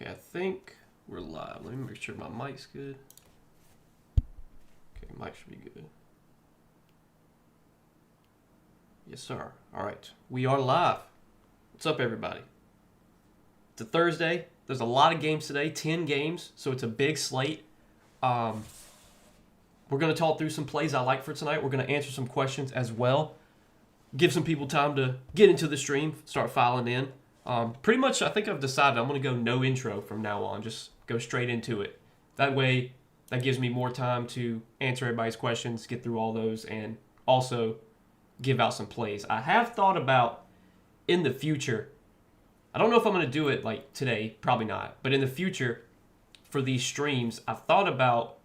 Okay, I think we're live. Let me make sure my mic's good. Okay, mic should be good. Yes, sir. All right, we are live. What's up, everybody? It's a Thursday. There's a lot of games today, 10 games, so it's a big slate. We're going to talk through some plays I like for tonight. We're going to answer some questions as well. Give some people time to get into the stream, start filing in. Pretty much, I think I've decided I'm going to go no intro from now on. Just go straight into it. That way, that gives me more time to answer everybody's questions, get through all those, and also give out some plays. I have thought about, in the future, I don't know if I'm going to do it like today, probably not, but in the future, for these streams, I've thought about,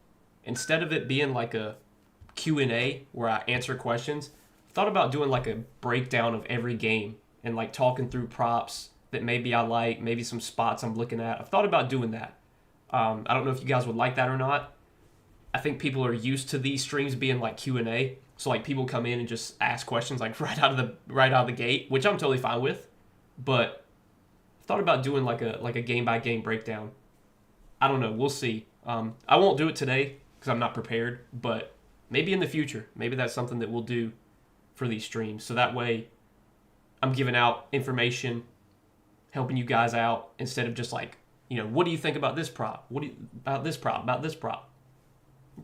instead of it being like a Q&A where I answer questions, I've thought about doing like a breakdown of every game and like talking through props that maybe I like, maybe some spots I'm looking at. I've thought about doing that. I don't know if you guys would like that or not. I think people are used to these streams being like Q&A, so like people come in and just ask questions like right out of the gate, which I'm totally fine with. But I've thought about doing like a game by game breakdown. I don't know. We'll see. I won't do it today because I'm not prepared, but maybe in the future, maybe that's something that we'll do for these streams. So that way, I'm giving out information, helping you guys out instead of just like, what do you think about this prop? What do you about this prop? About this prop?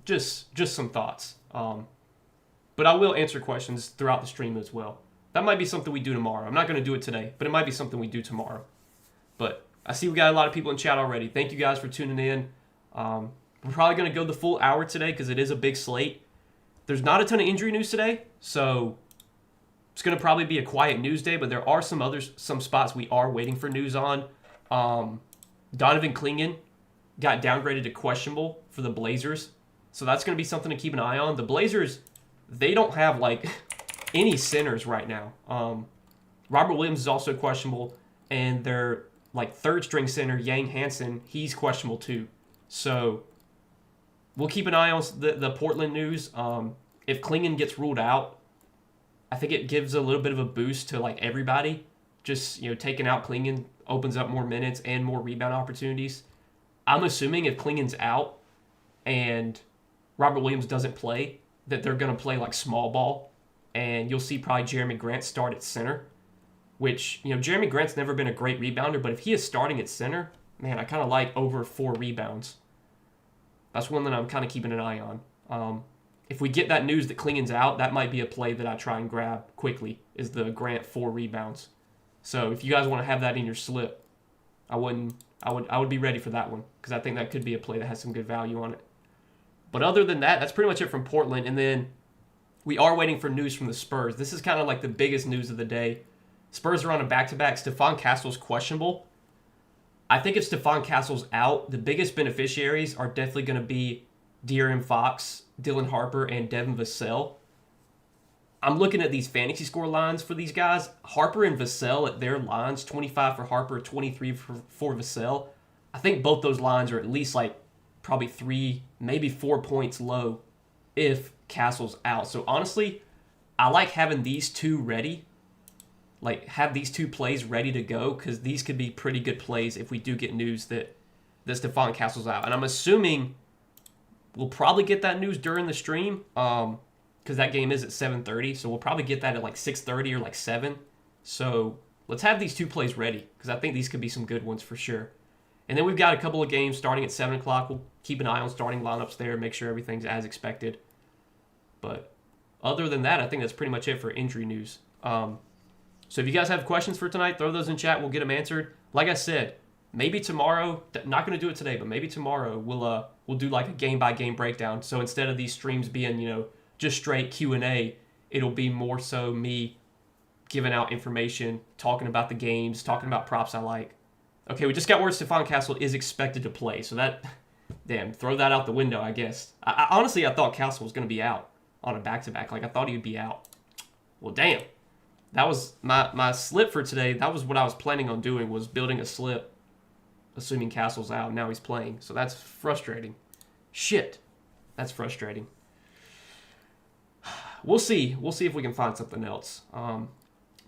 Just some thoughts. But I will answer questions throughout the stream as well. That might be something we do tomorrow. I'm not going to do it today, but it might be something we do tomorrow. But I see we got a lot of people in chat already. Thank you guys for tuning in. We're probably going to go the full hour today because it is a big slate. There's not a ton of injury news today, so it's going to probably be a quiet news day, but there are some spots we are waiting for news on. Donovan Clingan got downgraded to questionable for the Blazers, so that's going to be something to keep an eye on. The Blazers, they don't have like any centers right now. Robert Williams is also questionable, and their like third string center Yang Hansen, he's questionable too. So we'll keep an eye on the Portland news. If Clingan gets ruled out, I think it gives a little bit of a boost to like everybody. Just taking out Clingan opens up more minutes and more rebound opportunities. I'm assuming if Clingan's out and Robert Williams doesn't play, that they're going to play like small ball, and you'll see probably Jeremy Grant start at center, which, Jeremy Grant's never been a great rebounder, but if he is starting at center, man, I kind of like over 4 rebounds. That's one that I'm kind of keeping an eye on. If we get that news that Clingan's out, that might be a play that I try and grab quickly, is the Grant 4 rebounds. So if you guys want to have that in your slip, I would be ready for that one, because I think that could be a play that has some good value on it. But other than that, that's pretty much it from Portland. And then we are waiting for news from the Spurs. This is kind of like the biggest news of the day. Spurs are on a back-to-back. Stephon Castle's questionable. I think if Stephon Castle's out, the biggest beneficiaries are definitely going to be De'Aaron Fox, Dylan Harper, and Devin Vassell. I'm looking at these fantasy score lines for these guys. Harper and Vassell at their lines, 25 for Harper, 23 for Vassell. I think both those lines are at least like probably 3, maybe 4 points low if Castle's out. So honestly, I like having these two ready. Like, have these two plays ready to go, because these could be pretty good plays if we do get news that Stephon Castle's out. And I'm assuming we'll probably get that news during the stream, because that game is at 7:30, so we'll probably get that at like 6:30 or like 7. So let's have these two plays ready, because I think these could be some good ones for sure. And then we've got a couple of games starting at 7 o'clock. We'll keep an eye on starting lineups there, make sure everything's as expected. But other than that, I think that's pretty much it for injury news. So if you guys have questions for tonight, throw those in chat. We'll get them answered. Like I said, maybe tomorrow, not going to do it today, but maybe tomorrow we'll do like a game-by-game breakdown. So instead of these streams being, just straight Q&A, it'll be more so me giving out information, talking about the games, talking about props I like. Okay, we just got word Stephon Castle is expected to play. So that, damn, throw that out the window, I guess. Honestly, I thought Castle was going to be out on a back-to-back. Like, I thought he would be out. Well, damn. That was my slip for today. That was what I was planning on doing, was building a slip, assuming Castle's out. Now he's playing. So that's frustrating. Shit. That's frustrating. We'll see. We'll see if we can find something else.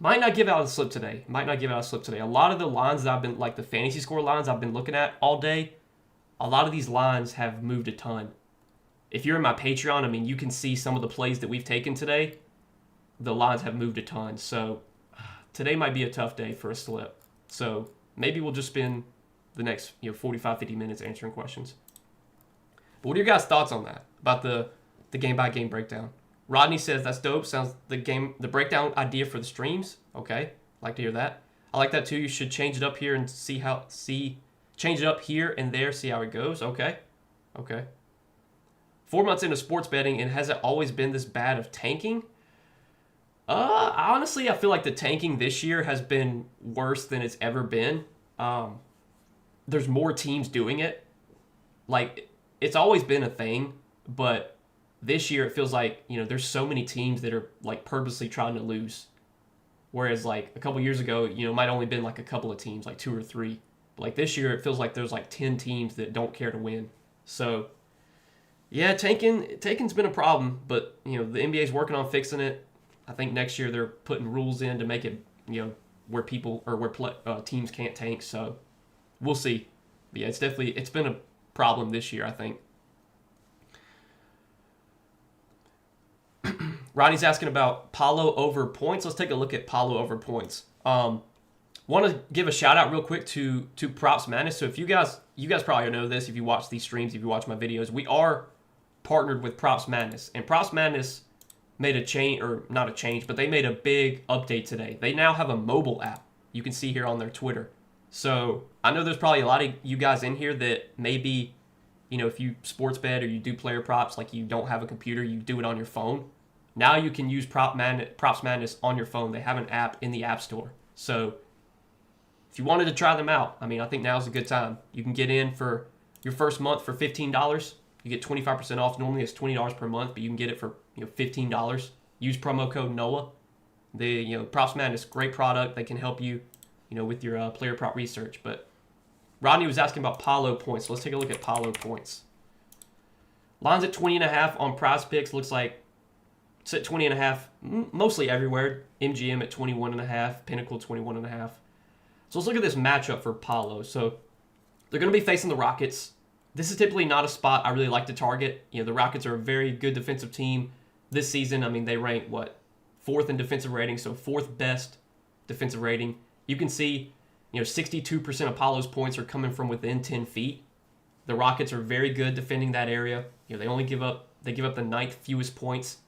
Might not give out a slip today. A lot of the lines that I've been, like the fantasy score lines I've been looking at all day, a lot of these lines have moved a ton. If you're in my Patreon, I mean, you can see some of the plays that we've taken today. The lines have moved a ton. So today might be a tough day for a slip. So maybe we'll just spend the next 45, 50 minutes answering questions. But what are your guys' thoughts on that? About the game-by-game breakdown? Rodney says, that's dope. Sounds the breakdown idea for the streams. Okay. Like to hear that. I like that too. You should change it up here and change it up here and there, see how it goes. Okay. 4 months into sports betting, and has it always been this bad of tanking? Honestly, I feel like the tanking this year has been worse than it's ever been. There's more teams doing it. Like, it's always been a thing, but this year it feels like, there's so many teams that are like purposely trying to lose. Whereas like a couple years ago, might only been like a couple of teams, like 2 or 3. But like this year, it feels like there's like 10 teams that don't care to win. So yeah, tanking's been a problem, but the NBA's working on fixing it. I think next year they're putting rules in to make it, where teams can't tank. So we'll see. But yeah, it's been a problem this year, I think. Rodney's asking about Paulo over points. Let's take a look at Paulo over points. Want to give a shout out real quick to Props Madness. So if you guys probably know this if you watch these streams, if you watch my videos, we are partnered with Props Madness, and Props Madness made a change, or not a change, but they made a big update today. They now have a mobile app. You can see here on their Twitter. So I know there's probably a lot of you guys in here that maybe, if you sports bet or you do player props, like you don't have a computer, you do it on your phone. Now you can use Props Madness on your phone. They have an app in the App Store. So if you wanted to try them out, I think now's a good time. You can get in for your first month for $15. You get 25% off. Normally it's $20 per month, but you can get it for $15. Use promo code NOAH. Props Madness, great product. They can help you, with your player prop research. But Rodney was asking about Paulo points. So let's take a look at Paulo points. Line's at 20.5 on Prizepicks. Looks like it's at 20.5 mostly everywhere. MGM at 21.5. Pinnacle 21.5. So let's look at this matchup for Paulo. So they're going to be facing the Rockets. This is typically not a spot I really like to target. The Rockets are a very good defensive team this season. They rank, 4th in defensive rating, so 4th best defensive rating. You can see, 62% of Paulo's points are coming from within 10 feet. The Rockets are very good defending that area. They give up the 9th fewest points.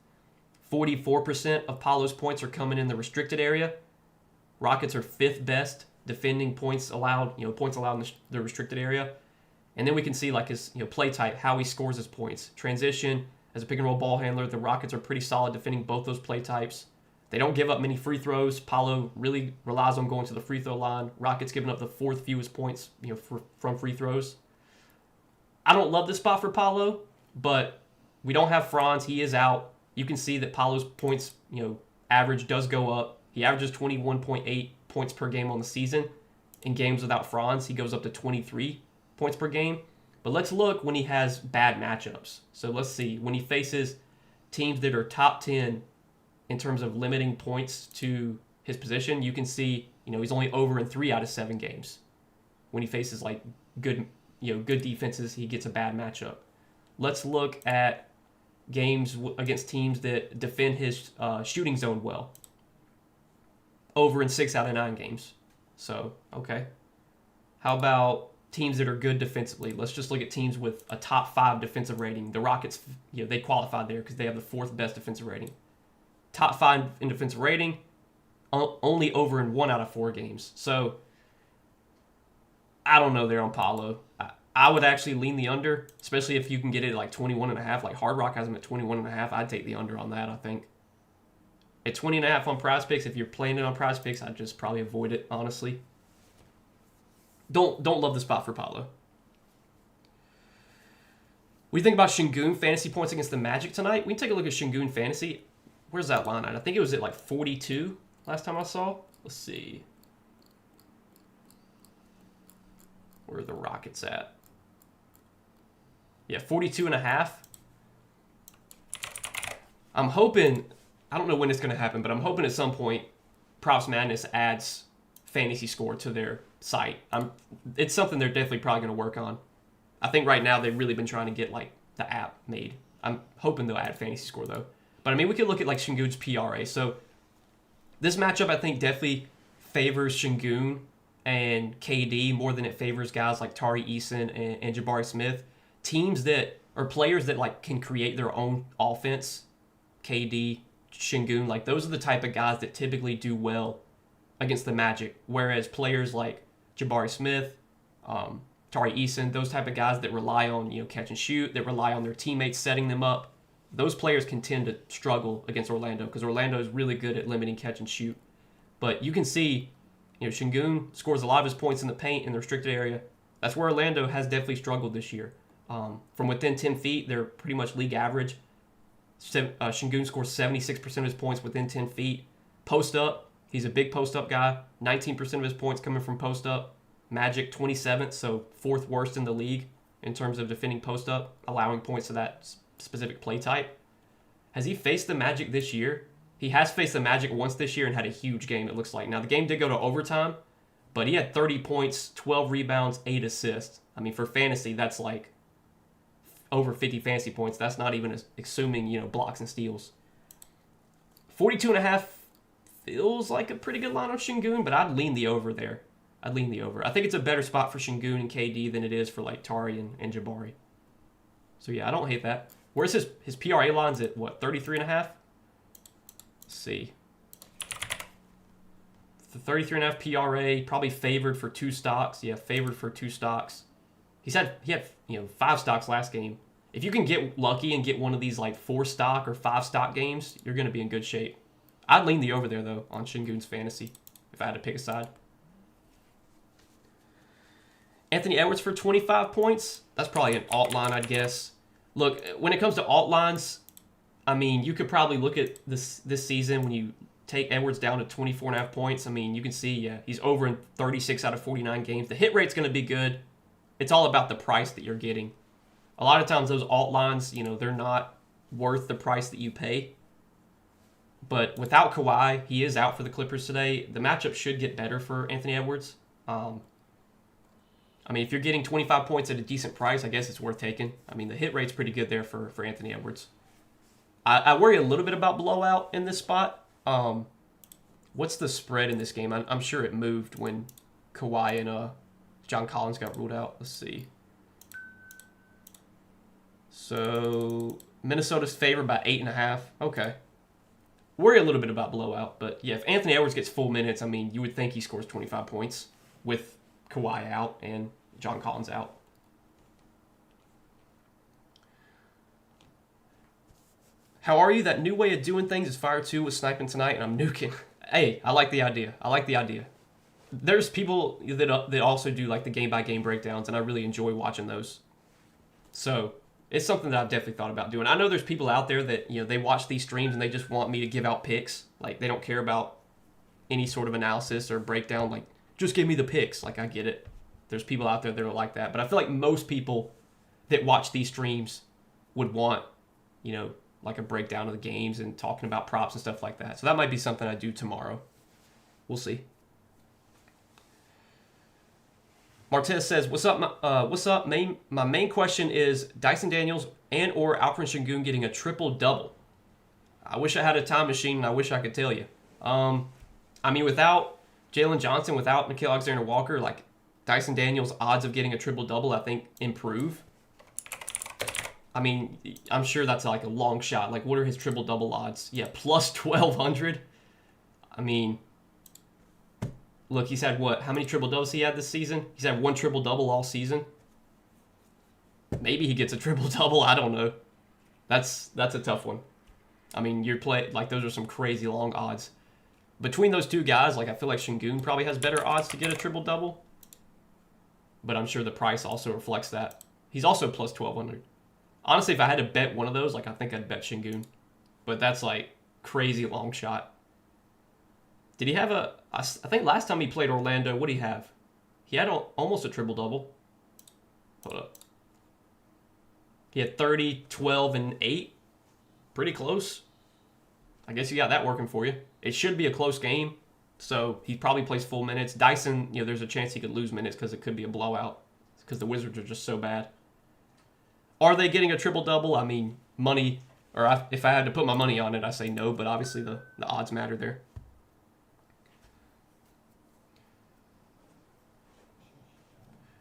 44% of Paulo's points are coming in the restricted area. Rockets are 5th best defending points allowed, points allowed in the restricted area. And then we can see his play type, how he scores his points. Transition, as a pick and roll ball handler, the Rockets are pretty solid defending both those play types. They don't give up many free throws. Paulo really relies on going to the free throw line. Rockets giving up the 4th fewest points, from free throws. I don't love this spot for Paulo, but we don't have Franz. He is out. You can see that Paulo's points, average does go up. He averages 21.8 points per game on the season. In games without Franz, he goes up to 23 points per game. But let's look when he has bad matchups. So let's see. When he faces teams that are top 10 in terms of limiting points to his position, you can see, he's only over in 3 out of 7 games. When he faces good defenses, he gets a bad matchup. Let's look at games against teams that defend his shooting zone well. Over in 6 out of 9 games. So, okay. How about teams that are good defensively? Let's just look at teams with a top 5 defensive rating. The Rockets, they qualify there because they have the 4th best defensive rating. Top 5 in defensive rating, only over in 1 out of 4 games. So, I don't know there on Paulo. I would actually lean the under, especially if you can get it at 21.5. Like Hard Rock has them at 21.5. I'd take the under on that, I think. At 20.5 on Prizepicks, if you're playing it on Prizepicks, I'd just probably avoid it, honestly. Don't love the spot for Paulo. What do you think about Şengün fantasy points against the Magic tonight? We can take a look at Şengün fantasy. Where's that line at? I think it was at 42 last time I saw. Let's see. Where are the Rockets at? Yeah, 42.5. I'm hoping, I don't know when it's going to happen, but I'm hoping at some point Props Madness adds fantasy score to their site. It's something they're definitely probably going to work on. I think right now they've really been trying to get like the app made. I'm hoping they'll add fantasy score though. But I mean, we could look at like Şengün's PRA. So this matchup I think definitely favors Şengün and KD more than it favors guys like Tari Eason and Jabari Smith. Teams that or players that like can create their own offense. KD, Şengün, like those are the type of guys that typically do well against the Magic. Whereas players like Jabari Smith, Tari Eason, those type of guys that rely on catch and shoot, that rely on their teammates setting them up, those players can tend to struggle against Orlando because Orlando is really good at limiting catch and shoot. But you can see, Şengün scores a lot of his points in the paint in the restricted area. That's where Orlando has definitely struggled this year. From within 10 feet, they're pretty much league average. Şengün scores 76% of his points within 10 feet. Post up, he's a big post up guy. 19% of his points coming from post up. Magic 27th, so fourth worst in the league in terms of defending post up, allowing points to that specific play type. Has he faced the Magic this year? He has faced the Magic once this year and had a huge game, it looks like. Now, the game did go to overtime, but he had 30 points, 12 rebounds, 8 assists. I mean, for fantasy, that's like over 50 fantasy points. That's not even assuming, blocks and steals. 42.5 feels like a pretty good line on Şengün, but I'd lean the over there. I think it's a better spot for Şengün and KD than it is for like Tari and Jabari. So yeah, I don't hate that. Where's his PRA lines at what, 33.5? Let's see. The 33.5 PRA, probably favored for 2 stocks. Yeah, favored for 2 stocks. He had 5 stocks last game. If you can get lucky and get one of these like 4 stock or 5 stock games, you're going to be in good shape. I'd lean the over there though on Şengün's fantasy if I had to pick a side. Anthony Edwards for 25 points. That's probably an alt line, I'd guess. Look, when it comes to alt lines, I mean, you could probably look at this season when you take Edwards down to 24.5 points. I mean, you can see, yeah, he's over in 36 out of 49 games. The hit rate's going to be good. It's all about the price that you're getting. A lot of times those alt lines, they're not worth the price that you pay. But without Kawhi, he is out for the Clippers today. The matchup should get better for Anthony Edwards. I mean, if you're getting 25 points at a decent price, I guess it's worth taking. I mean, the hit rate's pretty good there for Anthony Edwards. I worry a little bit about blowout in this spot. What's the spread in this game? I'm sure it moved when Kawhi and John Collins got ruled out. Let's see. So, Minnesota's favored by 8.5. Okay. Worry a little bit about blowout, but yeah, if Anthony Edwards gets full minutes, I mean, you would think he scores 25 points with Kawhi out and John Collins out. How are you? That new way of doing things is fire 2 with sniping tonight, and I'm nuking. Hey, I like the idea. There's people that also do like the game-by-game breakdowns, and I really enjoy watching those. So it's something that I've definitely thought about doing. I know there's people out there that, they watch these streams and they just want me to give out picks. Like, they don't care about any sort of analysis or breakdown. Like, just give me the picks. Like, I get it. There's people out there that are like that. But I feel like most people that watch these streams would want, like a breakdown of the games and talking about props and stuff like that. So that might be something I do tomorrow. We'll see. Martez says, what's up? My main question is Dyson Daniels and or Alperen Şengün getting a triple-double. I wish I had a time machine and I wish I could tell you. I mean, without Jalen Johnson, without Nickeil Alexander-Walker, like Dyson Daniels' odds of getting a triple-double, I think, improve. I mean, I'm sure that's like a long shot. Like, what are his triple-double odds? Yeah, plus 1,200. I mean, look, he's had what? How many triple-doubles he had this season? He's had 1 triple-double all season. Maybe he gets a triple-double. I don't know. That's a tough one. I mean, those are some crazy long odds. Between those two guys, like, I feel like Şengün probably has better odds to get a triple-double. But I'm sure the price also reflects that. He's also plus 1,200. Honestly, if I had to bet one of those, like, I think I'd bet Şengün. But that's, like, crazy long shot. Did he have I think last time he played Orlando, what did he have? He had almost a triple-double. Hold up. He had 30, 12, and 8. Pretty close. I guess you got that working for you. It should be a close game. So he probably plays full minutes. Dyson, there's a chance he could lose minutes because it could be a blowout because the Wizards are just so bad. Are they getting a triple-double? I mean, money, or if I had to put my money on it, I say no, but obviously the odds matter there.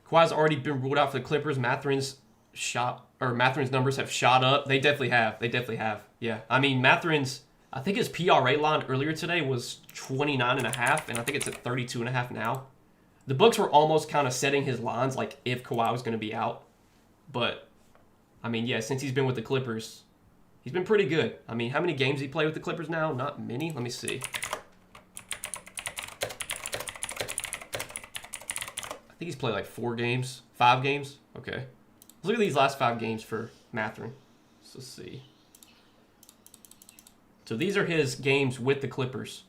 Kawhi's already been ruled out for the Clippers. Mathurin's numbers have shot up. They definitely have. Yeah. I mean, I think his PRA line earlier today was 29.5, and I think it's at 32.5 now. The books were almost kind of setting his lines like if Kawhi was going to be out. But, I mean, yeah, since he's been with the Clippers, he's been pretty good. I mean, how many games he played with the Clippers now? Not many. Let me see. I think he's played like 5 games. Okay. Let's look at these last 5 games for Mathurin. So let's see. So these are his games with the Clippers.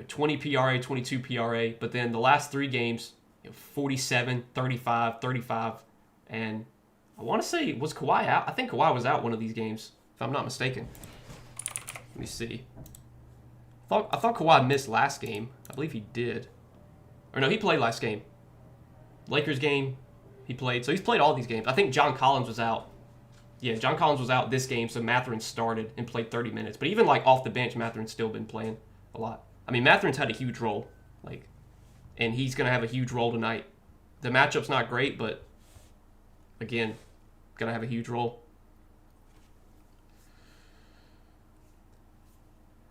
20 PRA, 22 PRA, but then the last 3 games, 47, 35, 35, and I want to say, was Kawhi out? I think Kawhi was out one of these games, if I'm not mistaken. Let me see. I thought Kawhi missed last game. I believe he did. Or no, he played last game. Lakers game, he played. So he's played all these games. I think John Collins was out. Yeah, John Collins was out this game, so Mathurin started and played 30 minutes. But even like off the bench, Mathurin's still been playing a lot. I mean, Mathurin's had a huge role, and he's going to have a huge role tonight. The matchup's not great, but again, going to have a huge role.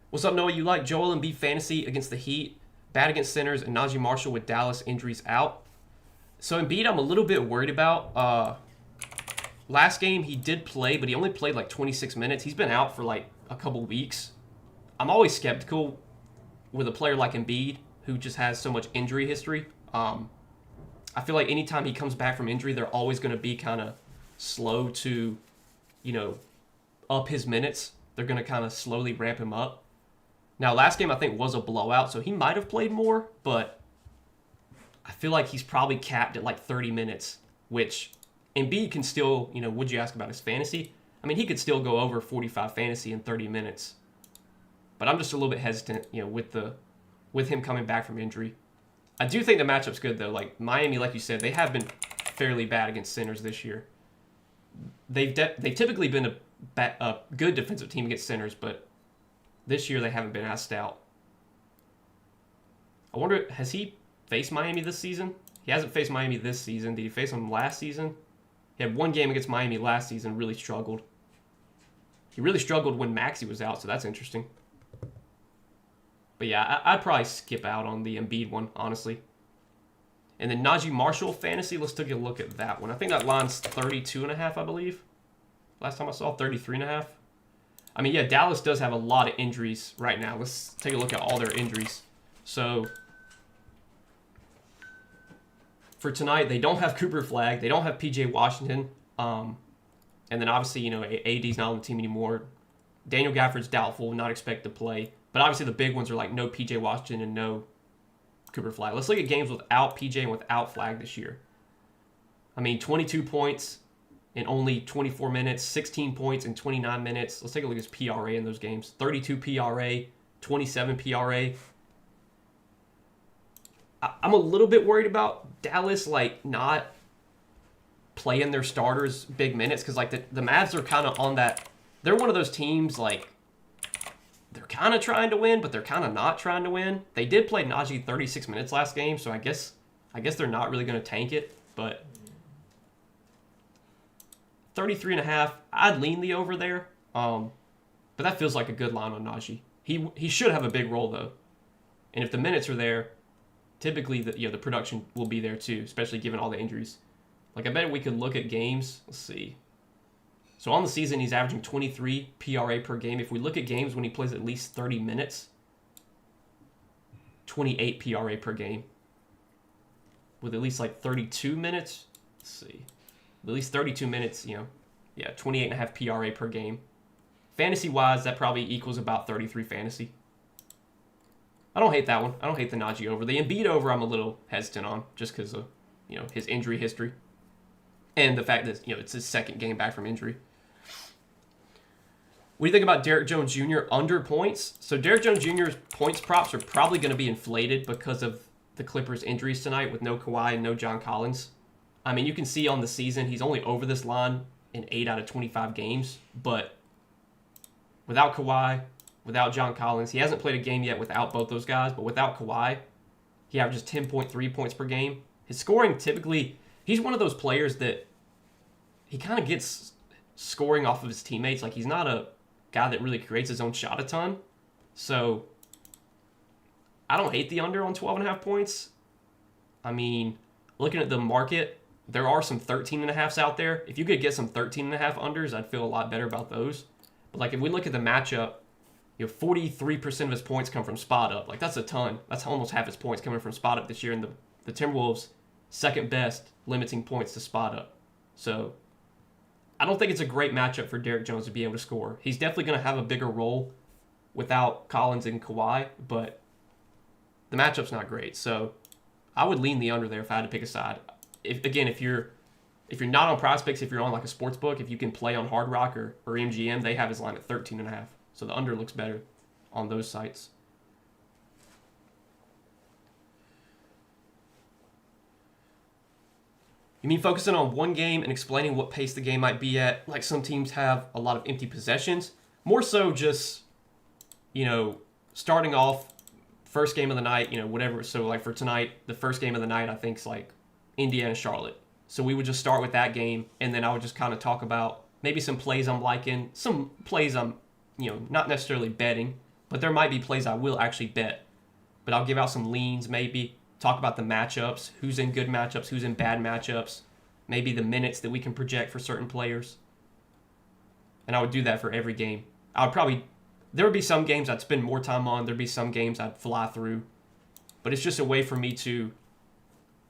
What's up, Noah? You like Joel Embiid fantasy against the Heat, bad against centers, and Najee Marshall with Dallas injuries out? So Embiid, I'm a little bit worried about. Last game, he did play, but he only played like 26 minutes. He's been out for like a couple weeks. I'm always skeptical with a player like Embiid, who just has so much injury history. I feel like anytime he comes back from injury, they're always going to be kind of slow to, up his minutes. They're going to kind of slowly ramp him up. Now, last game I think was a blowout, so he might have played more, but I feel like he's probably capped at like 30 minutes, which Embiid can still, would you ask about his fantasy? I mean, he could still go over 45 fantasy in 30 minutes. But I'm just a little bit hesitant, with him coming back from injury. I do think the matchup's good, though. Like, Miami, like you said, they have been fairly bad against centers this year. They've typically been a good defensive team against centers, but this year they haven't been as stout. I wonder, has he faced Miami this season? He hasn't faced Miami this season. Did he face them last season? He had one game against Miami last season, really struggled. He really struggled when Maxey was out, so that's interesting. But yeah, I'd probably skip out on the Embiid one, honestly. And then Najee Marshall fantasy, let's take a look at that one. I think that line's 32.5, I believe. Last time I saw, 33.5. I mean, yeah, Dallas does have a lot of injuries right now. Let's take a look at all their injuries. So, for tonight, they don't have Cooper Flagg. They don't have P.J. Washington. And then obviously, AD's not on the team anymore. Daniel Gafford's doubtful, not expected to play. But obviously the big ones are like no P.J. Washington and no Cooper Flagg. Let's look at games without P.J. and without Flagg this year. I mean, 22 points in only 24 minutes, 16 points in 29 minutes. Let's take a look at his PRA in those games. 32 PRA, 27 PRA. I'm a little bit worried about Dallas, not playing their starters big minutes because, the Mavs are kind of on that. They're one of those teams, they're kind of trying to win, but they're kind of not trying to win. They did play Najee 36 minutes last game, so I guess they're not really going to tank it. But 33.5, I'd lean the over there. But that feels like a good line on Najee. He should have a big role though, and if the minutes are there, typically the production will be there too, especially given all the injuries. I bet we could look at games. Let's see. So on the season, he's averaging 23 PRA per game. If we look at games when he plays at least 30 minutes, 28 PRA per game. With at least 32 minutes, let's see. With at least 32 minutes, 28.5 PRA per game. Fantasy-wise, that probably equals about 33 fantasy. I don't hate that one. I don't hate the Najee over. The Embiid over, I'm a little hesitant on, just because of, his injury history. And the fact that, it's his second game back from injury. What do you think about Derrick Jones Jr. under points? So Derrick Jones Jr.'s points props are probably going to be inflated because of the Clippers' injuries tonight with no Kawhi and no John Collins. I mean, you can see on the season he's only over this line in 8 out of 25 games, but without Kawhi, without John Collins, he hasn't played a game yet without both those guys, but without Kawhi, he averages 10.3 points per game. His scoring typically, he's one of those players that he kind of gets scoring off of his teammates. Like, he's not a guy that really creates his own shot a ton. So I don't hate the under on 12.5 points. I mean, looking at the market, there are some 13.5s out there. If you could get some 13.5 unders, I'd feel a lot better about those. But like if we look at the matchup, 43% of his points come from spot up. Like that's a ton. That's almost half his points coming from spot up this year. And the Timberwolves, second best limiting points to spot up. So I don't think it's a great matchup for Derrick Jones to be able to score. He's definitely going to have a bigger role without Collins and Kawhi, but the matchup's not great. So I would lean the under there if I had to pick a side. If you're not on Prizepicks, if you're on like a sports book, if you can play on Hard Rock or MGM, they have his line at 13.5. So the under looks better on those sites. You mean focusing on one game and explaining what pace the game might be at? Like some teams have a lot of empty possessions. More so just, starting off first game of the night, whatever. So like for tonight, the first game of the night, I think is like Indiana-Charlotte. So we would just start with that game, and then I would just kind of talk about maybe some plays I'm liking, some plays I'm, not necessarily betting, but there might be plays I will actually bet. But I'll give out some leans maybe, talk about the matchups, who's in good matchups, who's in bad matchups, maybe the minutes that we can project for certain players. And I would do that for every game. There would be some games I'd spend more time on, there'd be some games I'd fly through. But it's just a way for me to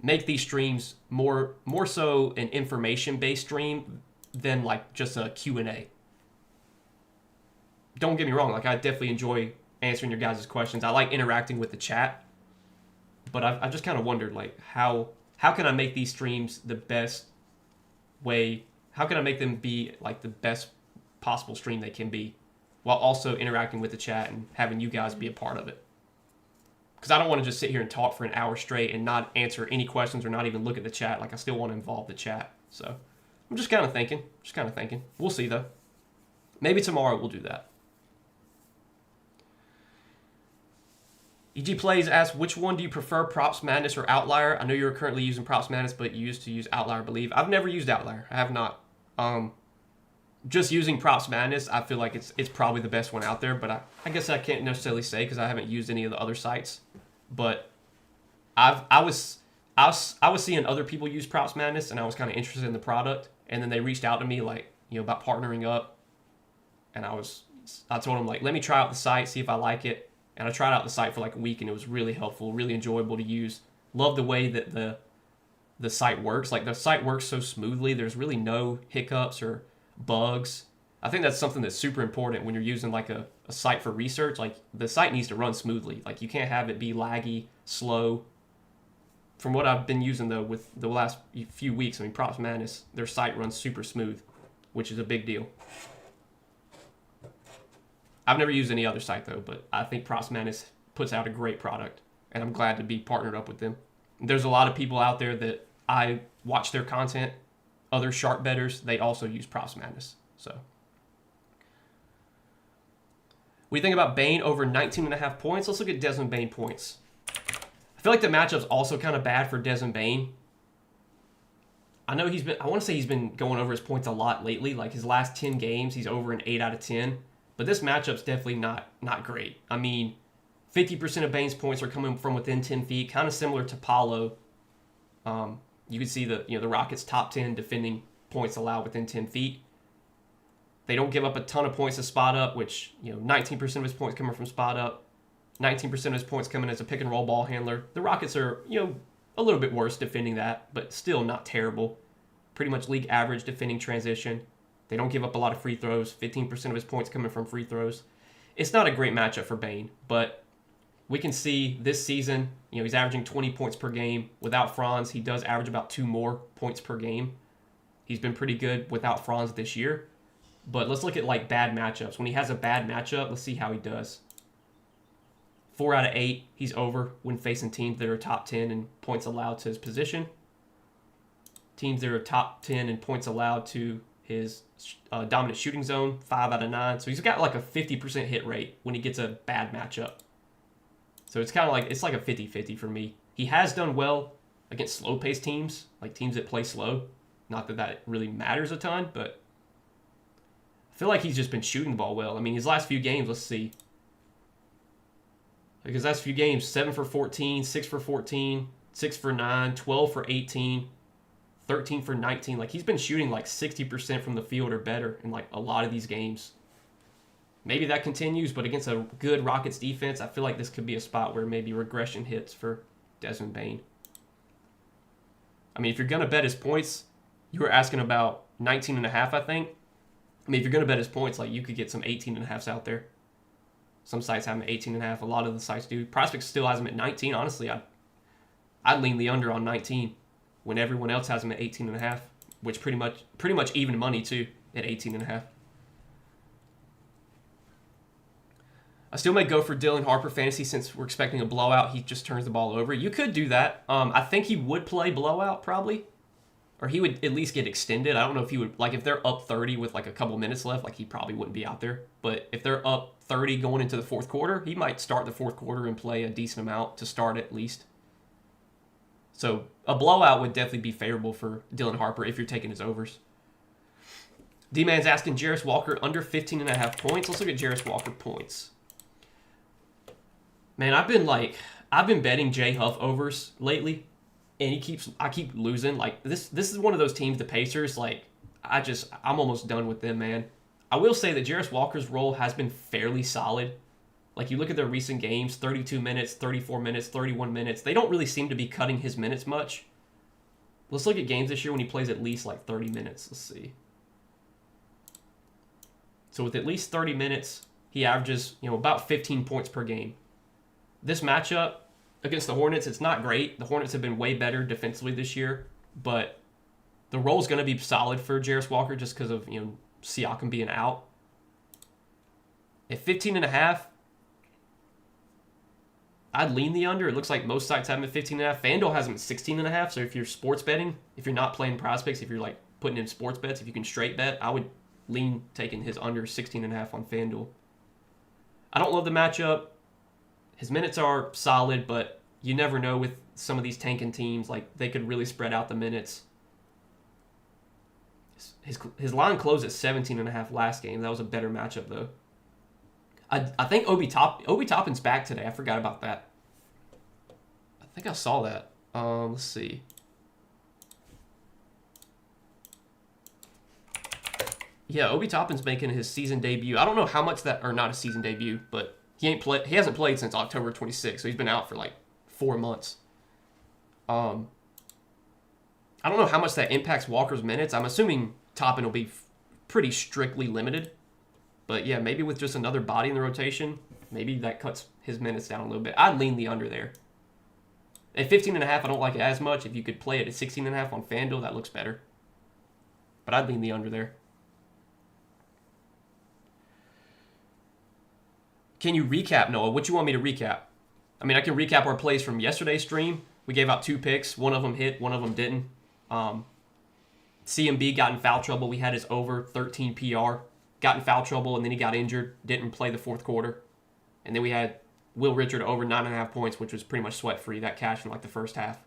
make these streams more so an information-based stream than like just a Q&A. Don't get me wrong, like I definitely enjoy answering your guys' questions. I like interacting with the chat. But I just kind of wondered, like, how can I make these streams the best way? How can I make them be, like, the best possible stream they can be while also interacting with the chat and having you guys be a part of it? Because I don't want to just sit here and talk for an hour straight and not answer any questions or not even look at the chat. Like, I still want to involve the chat. So I'm just kind of thinking. We'll see, though. Maybe tomorrow we'll do that. EG Plays asks, which one do you prefer, Props Madness or Outlier? I know you're currently using Props Madness, but you used to use Outlier, I believe. I've never used Outlier. I have not. Just using Props Madness, I feel like it's probably the best one out there, but I guess I can't necessarily say because I haven't used any of the other sites. But I was seeing other people use Props Madness, and I was kind of interested in the product, and then they reached out to me like, about partnering up, and I told them like, let me try out the site, see if I like it. And I tried out the site for like a week, and it was really helpful, really enjoyable to use. Love the way that the site works. Like, the site works so smoothly. There's really no hiccups or bugs. I think that's something that's super important when you're using like a site for research. Like, the site needs to run smoothly. Like, you can't have it be laggy, slow. From what I've been using, though, with the last few weeks, Props Madness, their site runs super smooth, which is a big deal. I've never used any other site, though, but I think Props Madness puts out a great product, and I'm glad to be partnered up with them. There's a lot of people out there that I watch their content. Other sharp bettors, they also use Props Madness. So, what do you think about Bane over 19.5 points? Let's look at Desmond Bane points. I feel like the matchup's also kind of bad for Desmond Bane. I know I want to say he's been going over his points a lot lately. Like, his last 10 games, he's over an 8 out of 10. But this matchup's definitely not great. 50% of Bane's points are coming from within 10 feet, kind of similar to Paolo. You can see the Rockets' top 10 defending points allowed within 10 feet. They don't give up a ton of points to spot up, which 19% of his points coming from spot up, 19% of his points coming as a pick and roll ball handler. The Rockets are a little bit worse defending that, but still not terrible. Pretty much league average defending transition. They don't give up a lot of free throws. 15% of his points coming from free throws. It's not a great matchup for Bane, but we can see this season, he's averaging 20 points per game. Without Franz, he does average about 2 more points per game. He's been pretty good without Franz this year. But let's look at like bad matchups. When he has a bad matchup, let's see how he does. 4 out of 8, he's over when facing teams that are top 10 in points allowed to his position. Teams that are top 10 in points allowed to his dominant shooting zone, 5 out of 9. So he's got like a 50% hit rate when he gets a bad matchup. So it's kind of like, it's like a 50-50 for me. He has done well against slow-paced teams, like teams that play slow. Not that that really matters a ton, but I feel like he's just been shooting the ball well. I mean, his last few games, let's see. Like his last few games, 7 for 14, 6 for 14, 6 for 9, 12 for 18, 13 for 19. Like he's been shooting like 60% from the field or better in like a lot of these games. Maybe that continues, but against a good Rockets defense, I feel like this could be a spot where maybe regression hits for Desmond Bane. I mean, if you're going to bet his points, you were asking about 19.5, I think. I mean, if you're going to bet his points, like you could get some 18.5s out there. Some sites have him at 18.5. A lot of the sites do. Prizepicks still has him at 19. Honestly, I'd lean the under on 19 when everyone else has him at 18.5, which pretty much even money too at 18.5. I still may go for Dylan Harper fantasy since we're expecting a blowout. He just turns the ball over. You could do that. I think he would play blowout probably, or he would at least get extended. I don't know if he would, like if they're up 30 with like a couple minutes left, like he probably wouldn't be out there. But if they're up 30 going into the fourth quarter, he might start the fourth quarter and play a decent amount to start at least. So a blowout would definitely be favorable for Dylan Harper if you're taking his overs. D-Man's asking Jarris Walker under 15.5 points. Let's look at Jarris Walker points. Man, I've been betting Jay Huff overs lately, and I keep losing. Like this is one of those teams, the Pacers. Like I'm almost done with them, man. I will say that Jarris Walker's role has been fairly solid. Like you look at their recent games, 32 minutes, 34 minutes, 31 minutes. They don't really seem to be cutting his minutes much. Let's look at games this year when he plays at least like 30 minutes. Let's see. So with at least 30 minutes, he averages about 15 points per game. This matchup against the Hornets, it's not great. The Hornets have been way better defensively this year, but the role is going to be solid for Jarris Walker just because of Siakam being out. At 15.5, I'd lean the under. It looks like most sites have him at 15.5. FanDuel has him at 16.5. So if you're sports betting, if you're not playing Prizepicks, if you're like putting in sports bets, if you can straight bet, I would lean taking his under 16.5 on FanDuel. I don't love the matchup. His minutes are solid, but you never know with some of these tanking teams. Like, they could really spread out the minutes. His line closed at 17.5 last game. That was a better matchup, though. I think Obi Toppin's back today. I forgot about that. I think I saw that. Let's see. Yeah, Obi Toppin's making his season debut. I don't know how much that, or not a season debut, but he hasn't played since October 26th, so he's been out for like 4 months. I don't know how much that impacts Walker's minutes. I'm assuming Toppin will be pretty strictly limited. But yeah, maybe with just another body in the rotation, maybe that cuts his minutes down a little bit. I'd lean the under there. At 15.5, I don't like it as much. If you could play it at 16.5 on FanDuel, that looks better. But I'd lean the under there. Can you recap, Noah? What you want me to recap? I mean, I can recap our plays from yesterday's stream. We gave out 2 picks. One of them hit, one of them didn't. CMB got in foul trouble. We had his over 13 PR. Got in foul trouble, and then he got injured. Didn't play the fourth quarter. And then we had Will Richard over 9.5 points, which was pretty much sweat-free. That cashed in like the first half.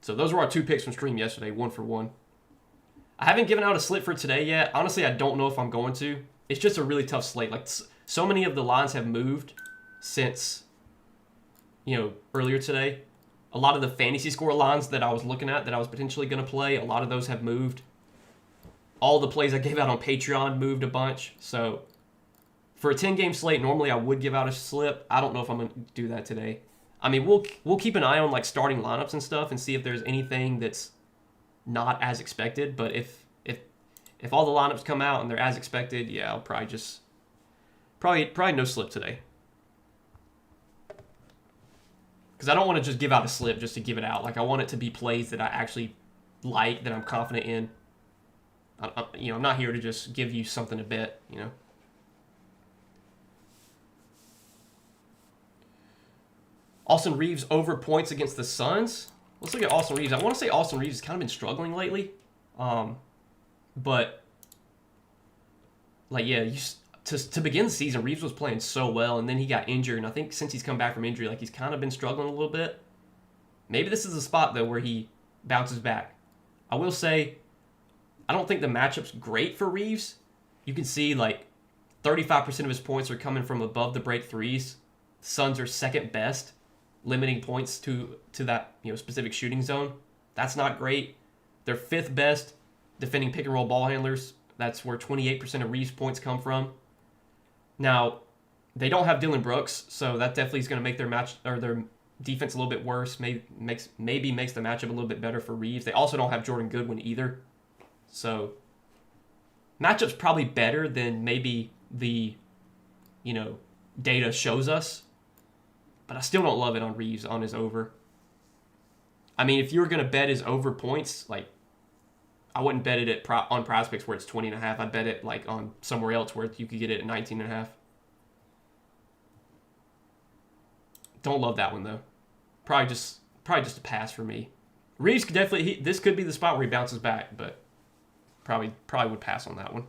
So those were our 2 picks from stream yesterday, 1 for 1. I haven't given out a slate for today yet. Honestly, I don't know if I'm going to. It's just a really tough slate. Like, so many of the lines have moved since, earlier today. A lot of the fantasy score lines that I was looking at that I was potentially going to play, a lot of those have moved. All the plays I gave out on Patreon moved a bunch. So for a 10-game slate, normally I would give out a slip. I don't know if I'm going to do that today. I mean, we'll keep an eye on like starting lineups and stuff and see if there's anything that's not as expected. But if all the lineups come out and they're as expected, yeah, I'll probably no slip today. Because I don't want to just give out a slip just to give it out. Like, I want it to be plays that I actually like, that I'm confident in. I'm not here to just give you something to bet, Austin Reeves over points against the Suns. Let's look at Austin Reeves. I want to say Austin Reeves has kind of been struggling lately. But, like, yeah, to begin the season, Reeves was playing so well, and then he got injured. And I think since he's come back from injury, like, he's kind of been struggling a little bit. Maybe this is a spot, though, where he bounces back. I will say, I don't think the matchup's great for Reeves. You can see, like, 35% of his points are coming from above the break threes. The Suns are second best, limiting points to that specific shooting zone. That's not great. They're fifth best defending pick and roll ball handlers. That's where 28% of Reeves' points come from. Now, they don't have Dylan Brooks, so that definitely is going to make their defense a little bit worse. Maybe makes the matchup a little bit better for Reeves. They also don't have Jordan Goodwin either. So, matchup's probably better than maybe the, data shows us. But I still don't love it on Reeves on his over. I mean, if you were going to bet his over points, like, I wouldn't bet it on Prizepicks where it's 20.5. I'd bet it, like, on somewhere else where you could get it at 19.5. Don't love that one, though. Probably just a pass for me. Reeves could definitely, this could be the spot where he bounces back, but probably would pass on that one.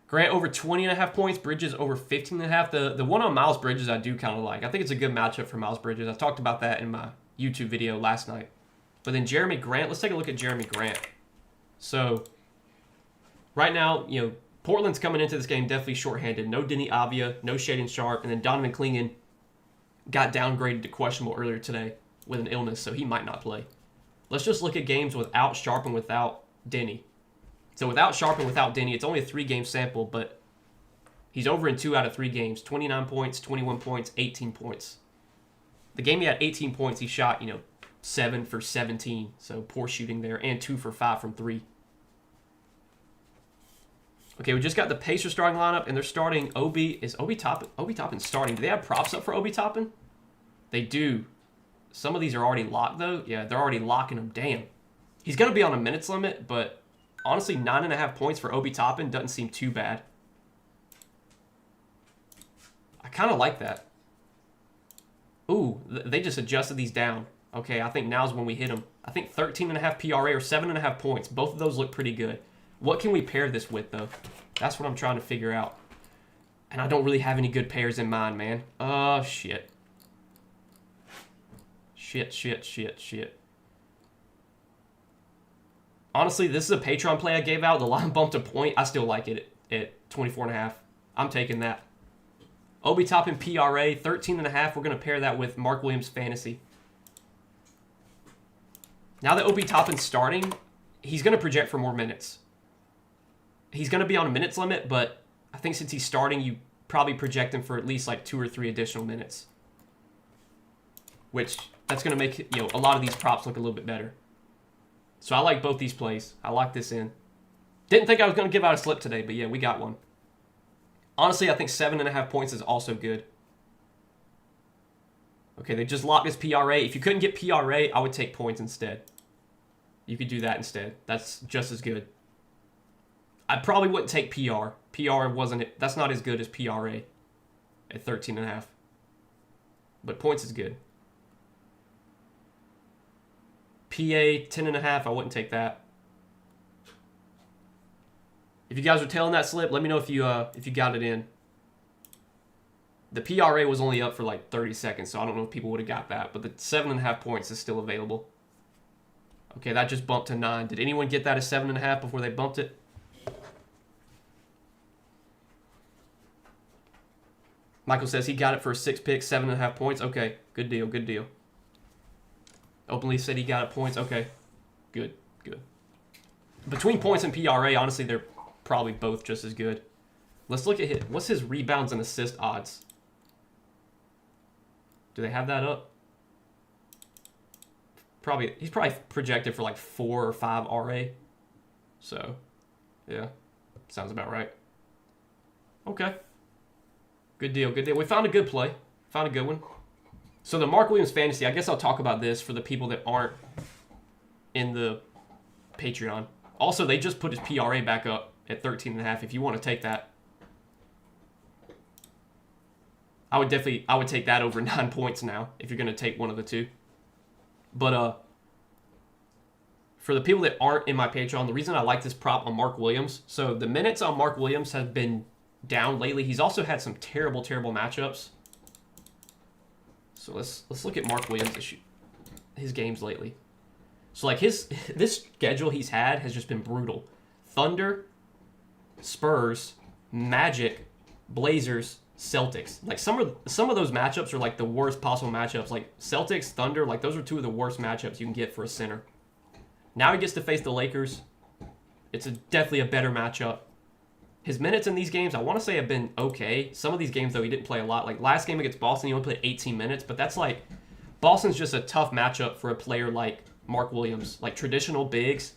Grant over 20.5 points. Bridges over 15.5. The one on Miles Bridges I do kind of like. I think it's a good matchup for Miles Bridges. I talked about that in my YouTube video last night. But then Jeremy Grant. Let's take a look at Jeremy Grant. So, right now, Portland's coming into this game definitely shorthanded. No Denny Avia, no Shaedon Sharpe, and then Donovan Clingan got downgraded to questionable earlier today with an illness, so he might not play. Let's just look at games without Sharpe and without Denny. So without Sharpe and without Denny, it's only a 3-game sample, but he's over in 2 out of 3 games. 29 points, 21 points, 18 points. The game he had 18 points, he shot, 7 for 17. So poor shooting there, and 2 for 5 from 3. Okay, we just got the Pacers starting lineup, and they're starting Obi. Is Obi Toppin? Obi Toppin starting. Do they have props up for Obi Toppin? They do. Some of these are already locked, though. Yeah, they're already locking him. Damn. He's going to be on a minutes limit, but honestly, 9.5 points for Obi Toppin doesn't seem too bad. I kind of like that. Ooh, they just adjusted these down. Okay, I think now's when we hit them. I think 13.5 PRA or 7.5 points. Both of those look pretty good. What can we pair this with, though? That's what I'm trying to figure out. And I don't really have any good pairs in mind, man. Oh, shit. Shit. Honestly, this is a Patreon play I gave out. The line bumped a point. I still like it at 24.5. I'm taking that. Obi Toppin PRA, 13.5. We're going to pair that with Mark Williams Fantasy. Now that Obi Toppin's starting, he's going to project for more minutes. He's going to be on a minutes limit, but I think since he's starting, you probably project him for at least like 2 or 3 additional minutes. Which, that's going to make a lot of these props look a little bit better. So I like both these plays. I locked this in. Didn't think I was going to give out a slip today, but yeah, we got one. Honestly, I think 7.5 points is also good. Okay, they just locked this PRA. If you couldn't get PRA, I would take points instead. You could do that instead. That's just as good. I probably wouldn't take PR. That's not as good as PRA at 13.5. But points is good. PA 10.5, I wouldn't take that. If you guys are tailing that slip, let me know if you got it in. The PRA was only up for like 30 seconds, so I don't know if people would have got that. But the 7.5 points is still available. Okay, that just bumped to 9. Did anyone get that as 7.5 before they bumped it? Michael says he got it for a 6 pick, 7.5 points. Okay, good deal. Openly said he got it points. Okay, good. Between points and PRA, honestly, they're probably both just as good. Let's look at what's his rebounds and assist odds. Do they have that up? He's probably projected for like 4 or 5 RA. So, yeah, sounds about right. Okay. Good deal. We found a good play. Found a good one. So the Mark Williams Fantasy, I guess I'll talk about this for the people that aren't in the Patreon. Also, they just put his PRA back up at 13.5 if you want to take that. I would take that over 9 points now if you're going to take one of the two. But for the people that aren't in my Patreon, the reason I like this prop on Mark Williams, so the minutes on Mark Williams have been down lately. He's also had some terrible matchups. So let's look at Mark Williams' his games lately. So like this schedule he's had has just been brutal. Thunder, Spurs, Magic, Blazers, Celtics. Like some of those matchups are like the worst possible matchups. Like Celtics, Thunder, like those are two of the worst matchups you can get for a center. Now he gets to face the Lakers. It's definitely a better matchup. His minutes in these games, I want to say, have been okay. Some of these games, though, he didn't play a lot. Like last game against Boston, he only played 18 minutes, but that's like Boston's just a tough matchup for a player like Mark Williams. Like traditional bigs,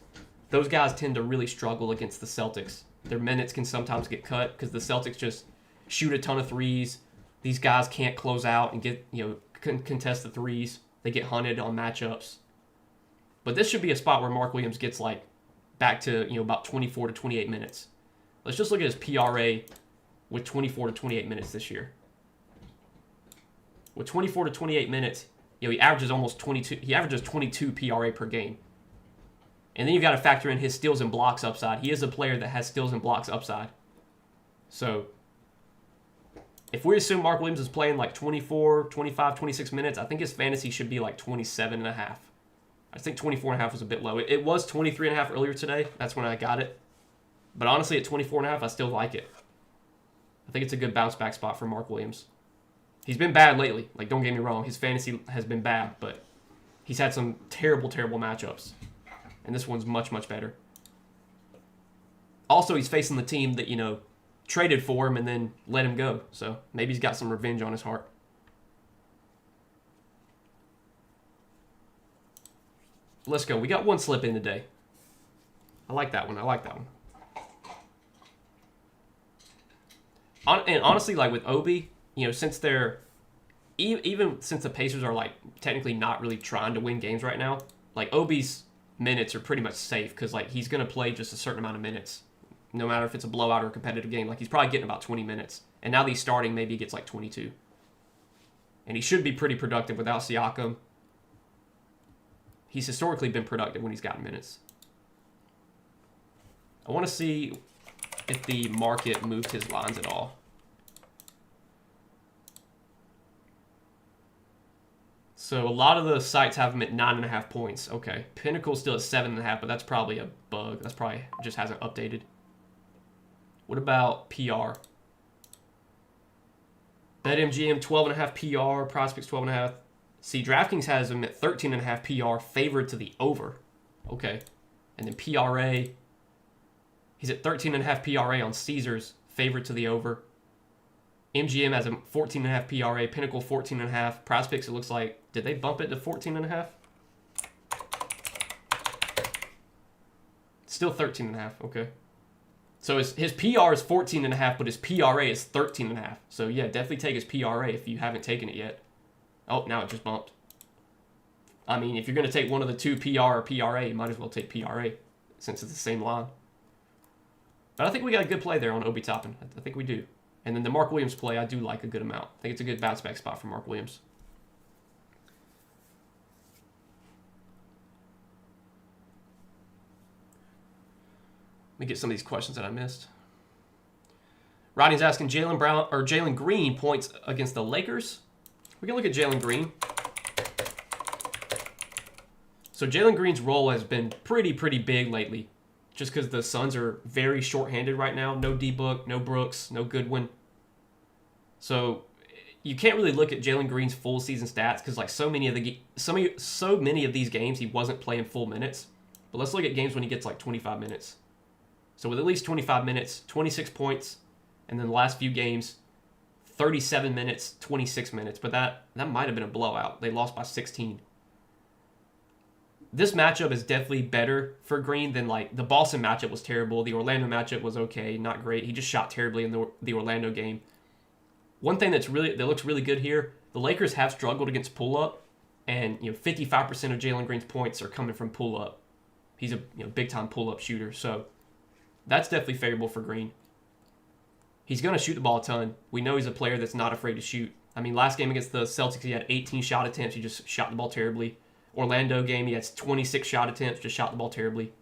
those guys tend to really struggle against the Celtics. Their minutes can sometimes get cut because the Celtics just shoot a ton of threes. These guys can't close out and get, contest the threes. They get hunted on matchups. But this should be a spot where Mark Williams gets like back to, about 24 to 28 minutes. Let's just look at his PRA with 24 to 28 minutes this year. With 24 to 28 minutes, he averages almost 22. He averages 22 PRA per game. And then you've got to factor in his steals and blocks upside. He is a player that has steals and blocks upside. So if we assume Mark Williams is playing like 24, 25, 26 minutes, I think his fantasy should be like 27.5. I think 24.5 was a bit low. It was 23.5 earlier today. That's when I got it. But honestly, at 24.5, I still like it. I think it's a good bounce back spot for Mark Williams. He's been bad lately. Like, don't get me wrong. His fantasy has been bad, but he's had some terrible matchups. And this one's much, much better. Also, he's facing the team that, traded for him and then let him go. So maybe he's got some revenge on his heart. Let's go. We got one slip in today. I like that one. And honestly, like with Obi, since they're even since the Pacers are like technically not really trying to win games right now, like Obi's minutes are pretty much safe because like he's gonna play just a certain amount of minutes, no matter if it's a blowout or a competitive game. Like he's probably getting about 20 minutes, and now that he's starting, maybe he gets like 22, and he should be pretty productive without Siakam. He's historically been productive when he's gotten minutes. I want to see if the market moved his lines at all. So a lot of the sites have him at 9.5 points. Okay. Pinnacle's still at 7.5, but that's probably a bug. That's probably just hasn't updated. What about PR? BetMGM 12.5 PR, Prizepicks 12.5. See, DraftKings has him at 13.5 PR, favored to the over. Okay. And then PRA, he's at 13.5 PRA on Caesars, favored to the over. MGM has him 14.5 PRA, Pinnacle 14.5. Prizepicks, it looks like, did they bump it to 14.5? Still 13.5, okay. So his PR is 14.5, but his PRA is 13.5. So yeah, definitely take his PRA if you haven't taken it yet. Oh, now it just bumped. I mean, if you're going to take one of the two PR or PRA, you might as well take PRA since it's the same line. But I think we got a good play there on Obi Toppin. I think we do. And then the Mark Williams play, I do like a good amount. I think it's a good bounce back spot for Mark Williams. Let me get some of these questions that I missed. Rodney's asking Jalen Green points against the Lakers. We can look at Jalen Green. So Jalen Green's role has been pretty big lately, just because the Suns are very short-handed right now. No D-Book, no Brooks, no Goodwin. So you can't really look at Jalen Green's full season stats because like so many of these games he wasn't playing full minutes. But let's look at games when he gets like 25 minutes. So with at least 25 minutes, 26 points, and then the last few games, 37 minutes, 26 minutes, but that might have been a blowout. They lost by 16. This matchup is definitely better for Green than like the Boston matchup was terrible. The Orlando matchup was okay, not great. He just shot terribly in the Orlando game. One thing that looks really good here, the Lakers have struggled against pull-up, and 55% of Jalen Green's points are coming from pull-up. He's a big-time pull-up shooter, so that's definitely favorable for Green. He's going to shoot the ball a ton. We know he's a player that's not afraid to shoot. I mean, last game against the Celtics, he had 18 shot attempts. He just shot the ball terribly. Orlando game, he has 26 shot attempts, just shot the ball terribly.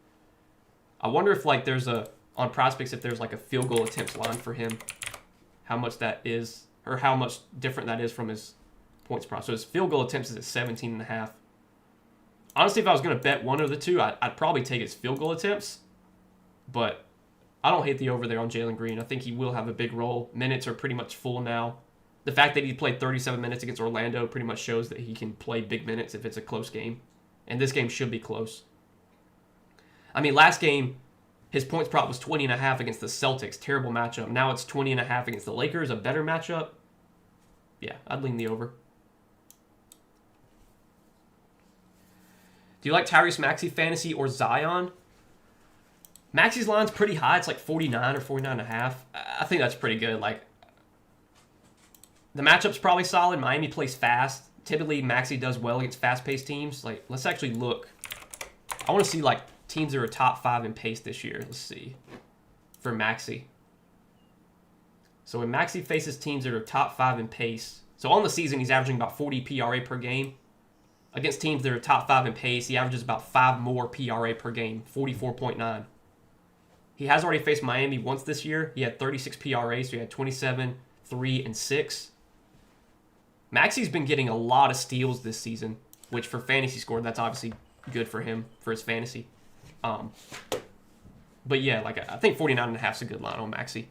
I wonder if there's on Prizepicks if there's a field goal attempts line for him, how much that is, or how much different that is from his points prop. So his field goal attempts is at 17.5. Honestly, if I was going to bet one of the two, I'd probably take his field goal attempts. But I don't hate the over there on Jalen Green. I think he will have a big role. Minutes are pretty much full now. The fact that he played 37 minutes against Orlando pretty much shows that he can play big minutes if it's a close game. And this game should be close. I mean, last game, his points prop was 20.5 against the Celtics. Terrible matchup. Now it's 20.5 against the Lakers. A better matchup. Yeah, I'd lean the over. Do you like Tyrese Maxey fantasy or Zion? Maxey's line's pretty high. It's 49 or 49.5. I think that's pretty good. The matchup's probably solid. Miami plays fast. Typically, Maxey does well against fast-paced teams. Let's actually look. I want to see teams that are top 5 in pace this year. Let's see for Maxey. So when Maxey faces teams that are top 5 in pace, so on the season he's averaging about 40 PRA per game. Against teams that are top 5 in pace, he averages about 5 more PRA per game, 44.9. He has already faced Miami once this year. He had 36 PRA, so he had 27, 3, and 6. Maxey's been getting a lot of steals this season, which for fantasy score, that's obviously good for him, for his fantasy. But yeah, I think 49.5 is a good line on Maxey.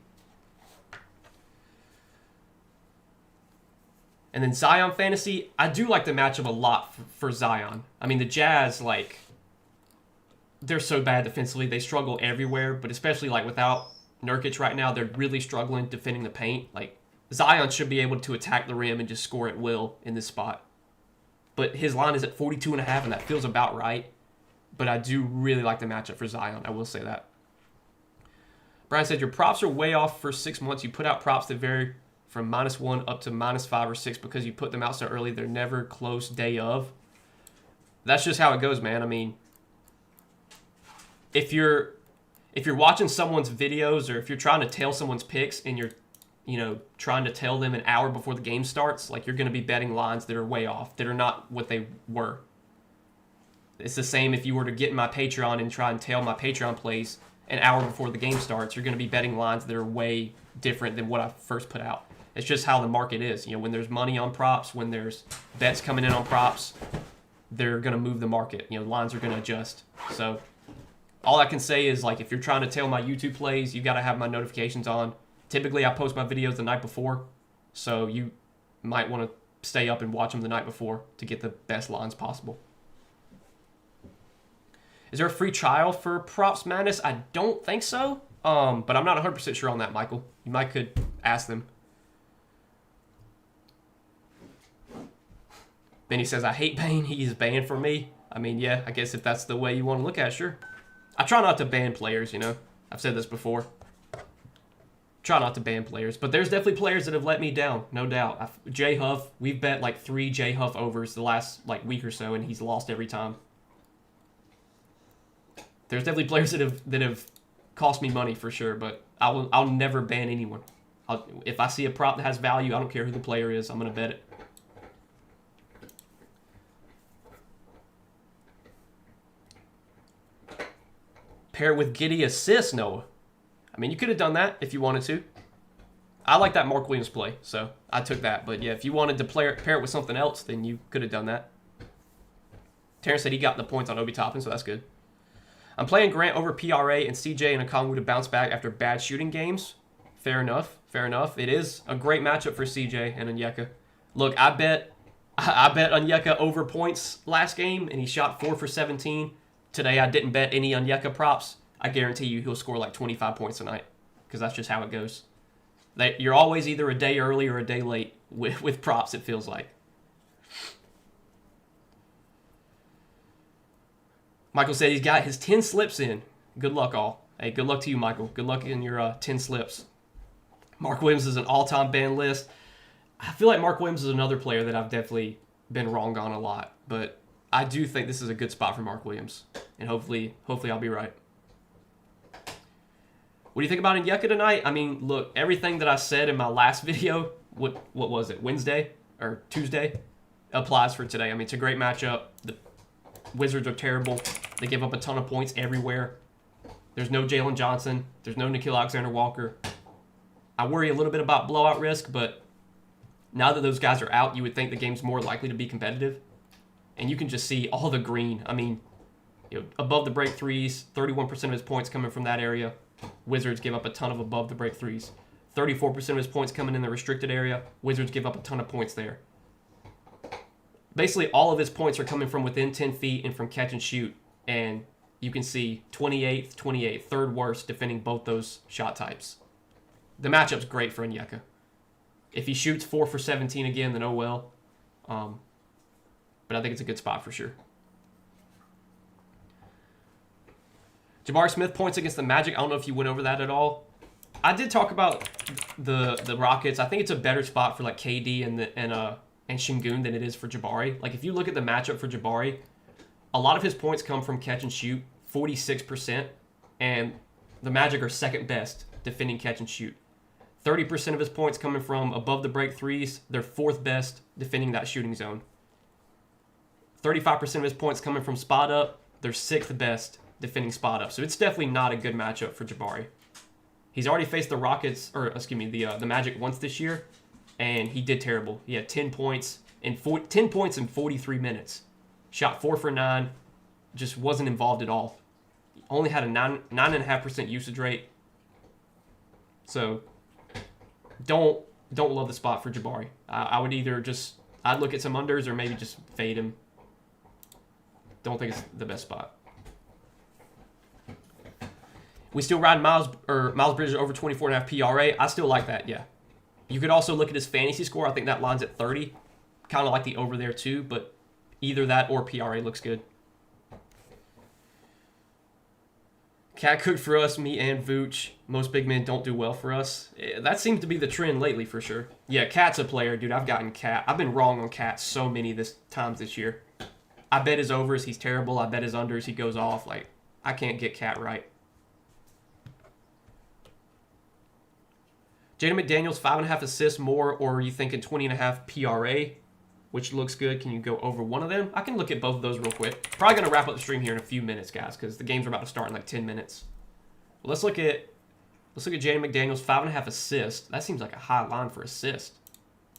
And then Zion fantasy, I do like the matchup a lot for Zion. I mean, the Jazz, they're so bad defensively. They struggle everywhere, but especially without Nurkic right now, they're really struggling defending the paint. Zion should be able to attack the rim and just score at will in this spot. But his line is at 42.5, and that feels about right. But I do really like the matchup for Zion. I will say that. Brian said, your props are way off for 6 months. You put out props that vary from -1 up to -5 or 6 because you put them out so early. They're never close day of. That's just how it goes, man. I mean, if you're watching someone's videos or if you're trying to tell someone's picks and you're trying to tell them an hour before the game starts, you're going to be betting lines that are way off, that are not what they were. It's the same if you were to get in my Patreon and try and tell my Patreon plays an hour before the game starts. You're going to be betting lines that are way different than what I first put out. It's just how the market is. When there's money on props, when there's bets coming in on props, they're going to move the market. Lines are going to adjust. So all I can say is, if you're trying to tell my YouTube plays, you got to have my notifications on. Typically, I post my videos the night before, so you might want to stay up and watch them the night before to get the best lines possible. Is there a free trial for Props Madness? I don't think so, but I'm not 100% sure on that, Michael. You might could ask them. Benny says, I hate Bane. He is banned for me. I mean, yeah, I guess if that's the way you want to look at it, sure. I try not to ban players, I've said this before. Try not to ban players. But there's definitely players that have let me down, no doubt. Jay Huff, we've bet 3 Jay Huff overs the last week or so, and he's lost every time. There's definitely players that have cost me money for sure, but I'll never ban anyone. If I see a prop that has value, I don't care who the player is, I'm going to bet it. Pair it with Giddey assists, Noah. I mean, you could have done that if you wanted to. I like that Mark Williams play, so I took that. But yeah, if you wanted to pair it with something else, then you could have done that. Terrence said he got the points on Obi Toppin, so that's good. I'm playing Grant over PRA and CJ and Okongwu to bounce back after bad shooting games. Fair enough. Fair enough. It is a great matchup for CJ and Onyeka. Look, I bet Onyeka over points last game, and he shot 4 for 17. Today, I didn't bet any Onyeka props. I guarantee you he'll score 25 points tonight because that's just how it goes. You're always either a day early or a day late with props, it feels like. Michael said he's got his 10 slips in. Good luck, all. Hey, good luck to you, Michael. Good luck in your 10 slips. Mark Williams is an all-time ban list. I feel like Mark Williams is another player that I've definitely been wrong on a lot, but I do think this is a good spot for Mark Williams, and hopefully I'll be right. What do you think about Onyeka tonight? I mean, look, everything that I said in my last video, what was it, Wednesday or Tuesday, applies for today. I mean, it's a great matchup. The Wizards are terrible. They give up a ton of points everywhere. There's no Jalen Johnson. There's no Nickeil Alexander-Walker. I worry a little bit about blowout risk, but now that those guys are out, you would think the game's more likely to be competitive. And you can just see all the green. I mean, above the break threes, 31% of his points coming from that area. Wizards give up a ton of above the break threes. 34% of his points coming in the restricted area. Wizards give up a ton of points there. Basically, all of his points are coming from within 10 feet and from catch and shoot. And you can see 28th, third worst defending both those shot types. The matchup's great for Onyeka. If he shoots 4 for 17 again, then oh well. But I think it's a good spot for sure. Jabari Smith points against the Magic. I don't know if you went over that at all. I did talk about the Rockets. I think it's a better spot for like KD and Şengün than it is for Jabari. Like if you look at the matchup for Jabari, a lot of his points come from catch and shoot, 46%, and the Magic are second best defending catch and shoot. 30% of his points coming from above the break threes. They're fourth best defending that shooting zone. 35% of his points coming from spot up. They're sixth best defending spot up. So it's definitely not a good matchup for Jabari. He's already faced the Rockets, or excuse me, the Magic once this year, and he did terrible. He had 10 points in 43 minutes. Shot 4 for 9, just wasn't involved at all. Only had a 9.5% usage rate. So don't love the spot for Jabari. I would either I'd look at some unders or maybe just fade him. Don't think it's the best spot. We still ride Miles Bridges over 24.5 PRA. I still like that, yeah. You could also look at his fantasy score. I think that line's at 30. Kind of like the over there too, but either that or PRA looks good. Cat cooked for us, me and Vooch. Most big men don't do well for us. That seems to be the trend lately for sure. Yeah, Cat's a player, dude. I've been wrong on Cat so many times this year. I bet his overs, he's terrible. I bet his unders, he goes off. Like, I can't get Cat right. Jaden McDaniels, 5.5 assists more, or are you thinking 20.5 PRA, which looks good? Can you go over one of them? I can look at both of those real quick. Probably going to wrap up the stream here in a few minutes, guys, because the games are about to start in like 10 minutes. Well, let's look at Jaden McDaniels, 5.5 assists. That seems like a high line for assist.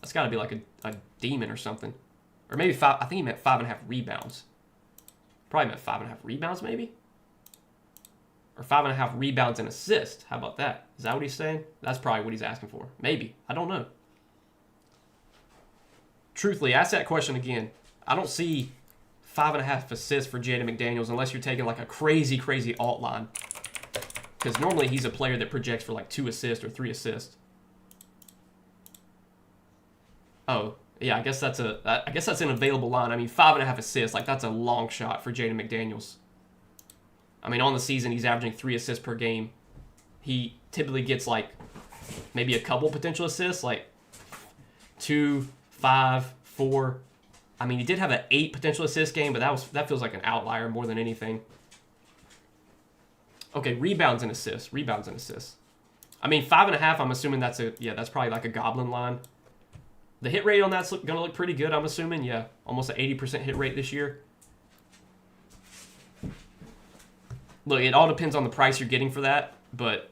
That's got to be like a demon or something. Or maybe 5. I think he meant 5.5 rebounds. Probably meant 5.5 rebounds, maybe? Or 5.5 rebounds and assists. How about that? Is that what he's saying? That's probably what he's asking for. Maybe. I don't know. Truthfully, ask that question again. I don't see 5.5 assists for Jaden McDaniels unless you're taking like a crazy alt line. Because normally he's a player that projects for like 2 assists or 3 assists. Oh, yeah, I guess that's an available line. I mean, 5.5 assists, like that's a long shot for Jaden McDaniels. I mean, on the season, he's averaging 3 assists per game. He typically gets, like, maybe a couple potential assists, like 2, 5, 4. I mean, he did have an 8 potential assist game, but that feels like an outlier more than anything. Okay, rebounds and assists. I mean, 5.5, I'm assuming that's probably like a goblin line. The hit rate on that's going to look pretty good, I'm assuming. Yeah, almost an 80% hit rate this year. Look, it all depends on the price you're getting for that, but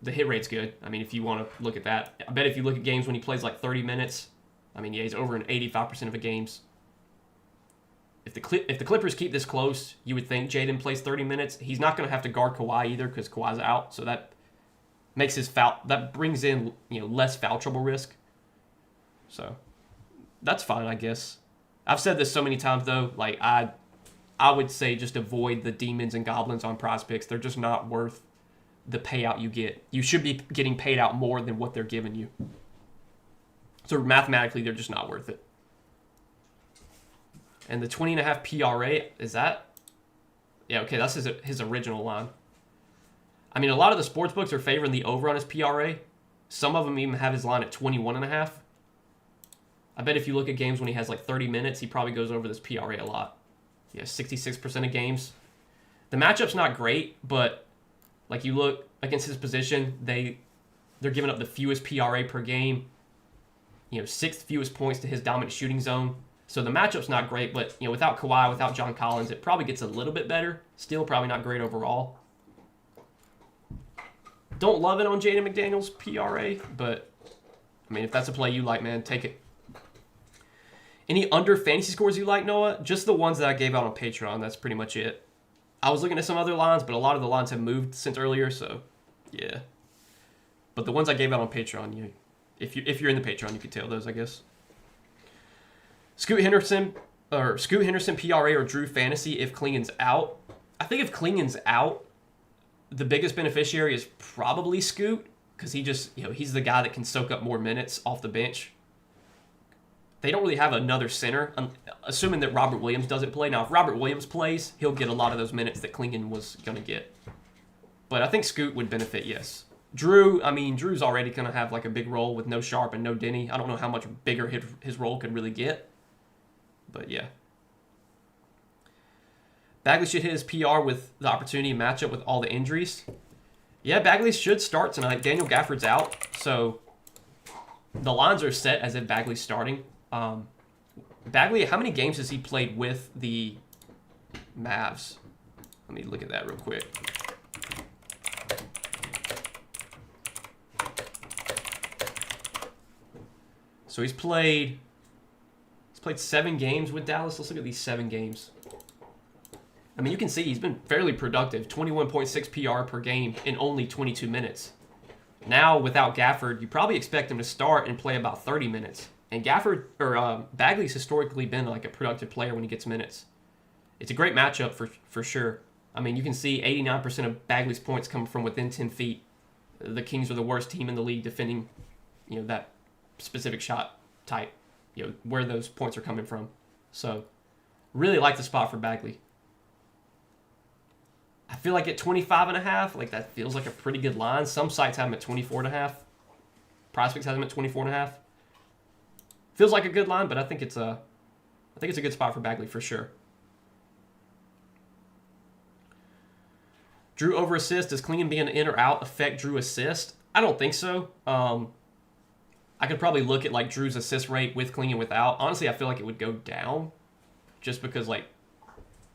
the hit rate's good. I mean, if you want to look at that. I bet if you look at games when he plays like 30 minutes, I mean, yeah, he's over in 85% of the games. If the Clippers keep this close, you would think Jaden plays 30 minutes. He's not going to have to guard Kawhi either because Kawhi's out, so that makes that brings in, less foul trouble risk. So that's fine, I guess. I've said this so many times though, like I would say just avoid the demons and goblins on Prizepicks. They're just not worth the payout you get. You should be getting paid out more than what they're giving you. So mathematically, they're just not worth it. And the 20.5 PRA, is that? Yeah, okay, that's his original line. I mean, a lot of the sports books are favoring the over on his PRA. Some of them even have his line at 21.5. I bet if you look at games when he has like 30 minutes, he probably goes over this PRA a lot. Yeah, 66% of games. The matchup's not great, but like you look against his position, they're giving up the fewest PRA per game. You know, 6th fewest points to his dominant shooting zone. So the matchup's not great, but you know, without Kawhi, without John Collins, it probably gets a little bit better. Still probably not great overall. Don't love it on Jaden McDaniels' PRA, but I mean, if that's a play you like, man, take it. Any under fantasy scores you like, Noah? Just the ones that I gave out on Patreon. That's pretty much it. I was looking at some other lines, but a lot of the lines have moved since earlier, so yeah. But the ones I gave out on Patreon, if you're in the Patreon, you can tell those, I guess. Scoot Henderson PRA or Drew Fantasy if Klingen's out. I think if Klingen's out, the biggest beneficiary is probably Scoot, because he's the guy that can soak up more minutes off the bench. They don't really have another center, assuming that Robert Williams doesn't play. Now, if Robert Williams plays, he'll get a lot of those minutes that Klingen was going to get. But I think Scoot would benefit, yes. Drew's already going to have like a big role with no Sharp and no Denny. I don't know how much bigger his role could really get. But yeah. Bagley should hit his PR with the opportunity matchup with all the injuries. Yeah, Bagley should start tonight. Daniel Gafford's out, so the lines are set as if Bagley's starting. Bagley, how many games has he played with the Mavs? Let me look at that real quick. So he's played 7 games with Dallas. Let's look at these 7 games. I mean, you can see he's been fairly productive. 21.6 PR per game in only 22 minutes. Now, without Gafford, you probably expect him to start and play about 30 minutes. And Bagley's historically been like a productive player when he gets minutes. It's a great matchup for sure. I mean, you can see 89% of Bagley's points come from within 10 feet. The Kings are the worst team in the league defending, that specific shot type, where those points are coming from. So, really like the spot for Bagley. I feel like at 25.5, like that feels like a pretty good line. Some sites have him at 24.5. Prizepicks has him at 24.5. Feels like a good line, but I think it's a good spot for Bagley for sure. Drew over assist. Does Klingen being in or out affect Drew assist? I don't think so. I could probably look at like Drew's assist rate with Klingen without. Honestly, I feel like it would go down, just because like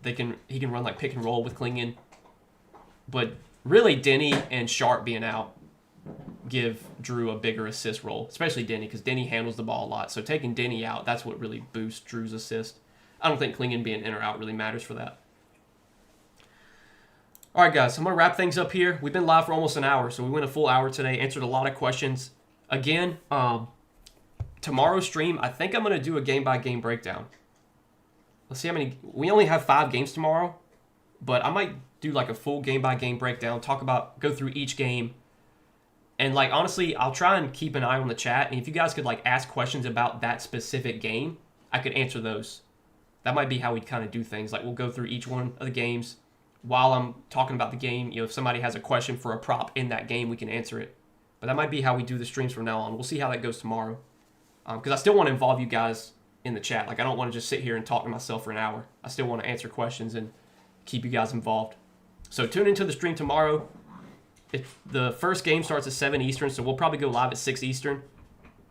he can run like pick and roll with Klingen. But really, Denny and Sharp being out give Drew a bigger assist role, especially Denny, because Denny handles the ball a lot. So taking Denny out, that's what really boosts Drew's assist. I don't think Klingen being in or out really matters for that. All right, guys, I'm going to wrap things up here. We've been live for almost an hour, so we went a full hour today, answered a lot of questions. Again, tomorrow's stream, I think I'm going to do a game-by-game breakdown. Let's see how many. We only have 5 games tomorrow, but I might do like a full game-by-game breakdown, go through each game. And like, honestly, I'll try and keep an eye on the chat. And if you guys could like ask questions about that specific game, I could answer those. That might be how we kind of do things. Like, we'll go through each one of the games while I'm talking about the game. If somebody has a question for a prop in that game, we can answer it. But that might be how we do the streams from now on. We'll see how that goes tomorrow. Because I still want to involve you guys in the chat. Like, I don't want to just sit here and talk to myself for an hour. I still want to answer questions and keep you guys involved. So tune into the stream tomorrow. The first game starts at 7 Eastern, so we'll probably go live at 6 Eastern.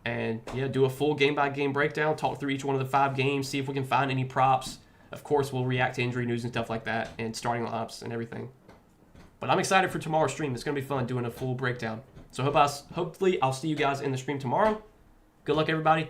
And, yeah, do a full game-by-game breakdown, talk through each one of the 5 games, see if we can find any props. Of course, we'll react to injury news and stuff like that, and starting lineups and everything. But I'm excited for tomorrow's stream. It's going to be fun doing a full breakdown. So hopefully I'll see you guys in the stream tomorrow. Good luck, everybody.